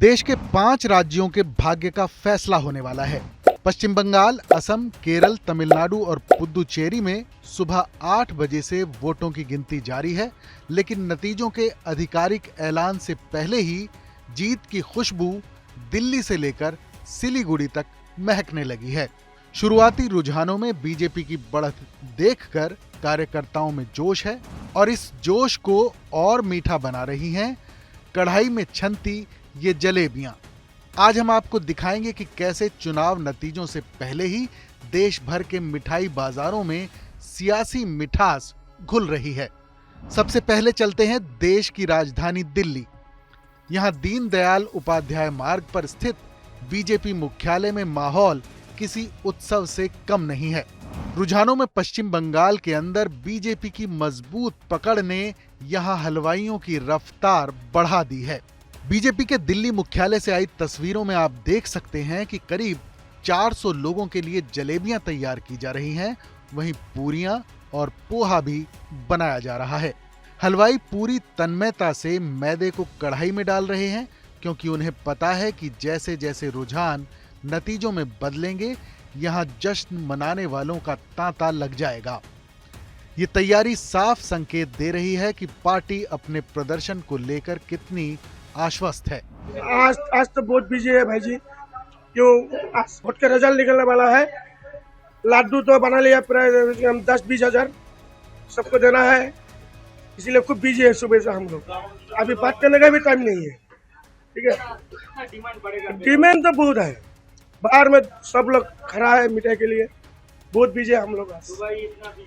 देश के 5 राज्यों के भाग्य का फैसला होने वाला है। पश्चिम बंगाल, असम, केरल, तमिलनाडु और पुदुचेरी में सुबह 8 बजे से वोटों की गिनती जारी है, लेकिन नतीजों के आधिकारिक ऐलान से पहले ही जीत की खुशबू दिल्ली से लेकर सिलीगुड़ी तक महकने लगी है। शुरुआती रुझानों में बीजेपी की बढ़त देखकर कार्यकर्ताओं में जोश है और इस जोश को और मीठा बना रही हैं कढ़ाई में छनती ये जलेबियां। आज हम आपको दिखाएंगे कि कैसे चुनाव नतीजों से पहले ही देश भर के मिठाई बाजारों में सियासी मिठास घुल रही है। सबसे पहले चलते हैं देश की राजधानी दिल्ली। यहां दीनदयाल उपाध्याय मार्ग पर स्थित बीजेपी मुख्यालय में माहौल किसी उत्सव से कम नहीं है। रुझानों में पश्चिम बंगाल के अंदर बीजेपी की मजबूत पकड़ ने यहां हलवाइयों की रफ्तार बढ़ा दी है। बीजेपी के दिल्ली मुख्यालय से आई तस्वीरों में आप देख सकते हैं कि करीब 400 लोगों के लिए जलेबियां तैयार की जा रही हैं, वहीं पूरियां और पोहा भी बनाया जा रहा है। हलवाई पूरी तन्मयता से मैदे को कढ़ाई में डाल रहे हैं, क्योंकि उन्हें पता है कि जैसे जैसे रुझान नतीजों में बदलेंगे, यहां जश्न मनाने वालों का तांता लग जाएगा। ये तैयारी साफ संकेत दे रही है कि पार्टी अपने प्रदर्शन को लेकर कितनी आश्वस्त है। आज तो बहुत बिजी है भाई जी, क्यों वोट का रिजल्ट निकलने वाला है। लड्डू तो बना लिया प्राय 10-20 हजार सबको देना है, इसीलिए खूब बिजी है सुबह से हम लोग। अभी बात करने का भी टाइम नहीं है, ठीक है। डिमांड तो बहुत है, बाहर में सब लोग खड़ा है मिठाई के लिए, बहुत बिजी है हम लोग।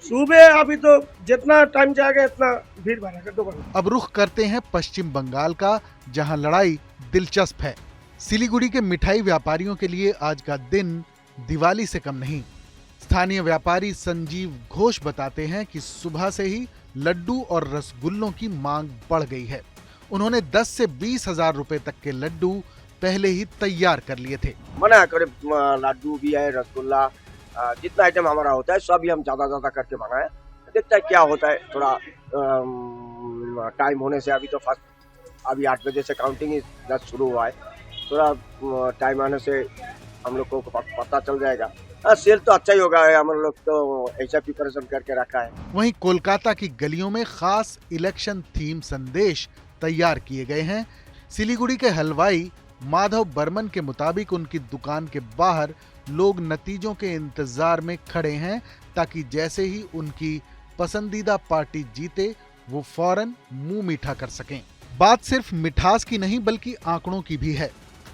सुबह अभी तो जितना टाइम जाएगा इतना भीड़ बढ़ेगा दोबारा। अब रुख करते हैं पश्चिम बंगाल का, जहां लड़ाई दिलचस्प है। सिलीगुड़ी के मिठाई व्यापारियों के लिए आज का दिन दिवाली से कम नहीं। स्थानीय व्यापारी संजीव घोष बताते हैं कि सुबह से ही लड्डू और रसगुल्लों की मांग बढ़ गई है। उन्होंने 10 से 20 हजार रुपए तक के लड्डू पहले ही तैयार कर लिए थे। बना कर लड्डू भी है, रसगुल्ला, जितना आइटम हमारा होता है सब ही हम ज्यादा करके बनाए। देखता है क्या होता है, थोड़ा टाइम होने से अभी 8 बजे से काउंटिंग 10 शुरू हुआ है, थोड़ा टाइम आने से हम लोग को पता चल जाएगा। सेल तो अच्छा ही होगा, हम लोग तो ऐसा प्रिपरेशन करके रखा है। वहीं कोलकाता की गलियों में खास इलेक्शन थीम संदेश तैयार किए गए हैं। सिलीगुड़ी के हलवाई माधव बर्मन के मुताबिक उनकी दुकान के बाहर लोग नतीजों के इंतजार में खड़े हैं, ताकि जैसे ही उनकी पसंदीदा पार्टी जीते वो फौरन मुंह मीठा कर सकें। बात सिर्फ मिठास की नहीं बल्कि आंकड़ों की भी है।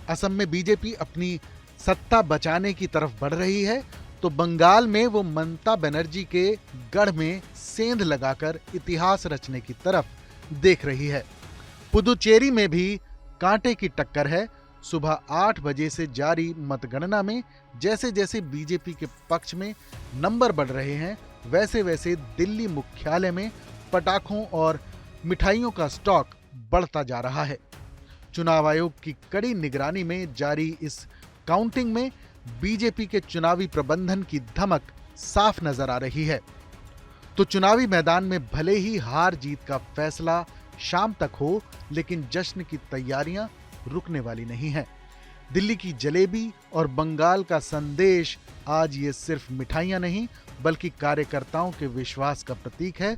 असम में बीजेपी अपनी सत्ता बचाने की तरफ बढ़ रही है, तो बंगाल में वो ममता बनर्जी के गढ़ में सेंध लगाकर इतिहास रचने की तरफ देख रही है। पुदुचेरी में भी कांटे की टक्कर है। सुबह 8 बजे से जारी मतगणना में जैसे जैसे बीजेपी के पक्ष में नंबर बढ़ रहे हैं, वैसे वैसे दिल्ली मुख्यालय में पटाखों और मिठाइयों का स्टॉक बढ़ता जा रहा है। चुनाव आयोग की कड़ी निगरानी में जारी इस काउंटिंग में बीजेपी के चुनावी प्रबंधन की धमक साफ नजर आ रही है। तो चुनावी मैदान में भले ही हार जीत का फैसला शाम तक हो, लेकिन जश्न की तैयारियां रुकने वाली नहीं है। दिल्ली की जलेबी और बंगाल का संदेश आज ये सिर्फ मिठाइयां नहीं बल्कि कार्यकर्ताओं के विश्वास का प्रतीक है।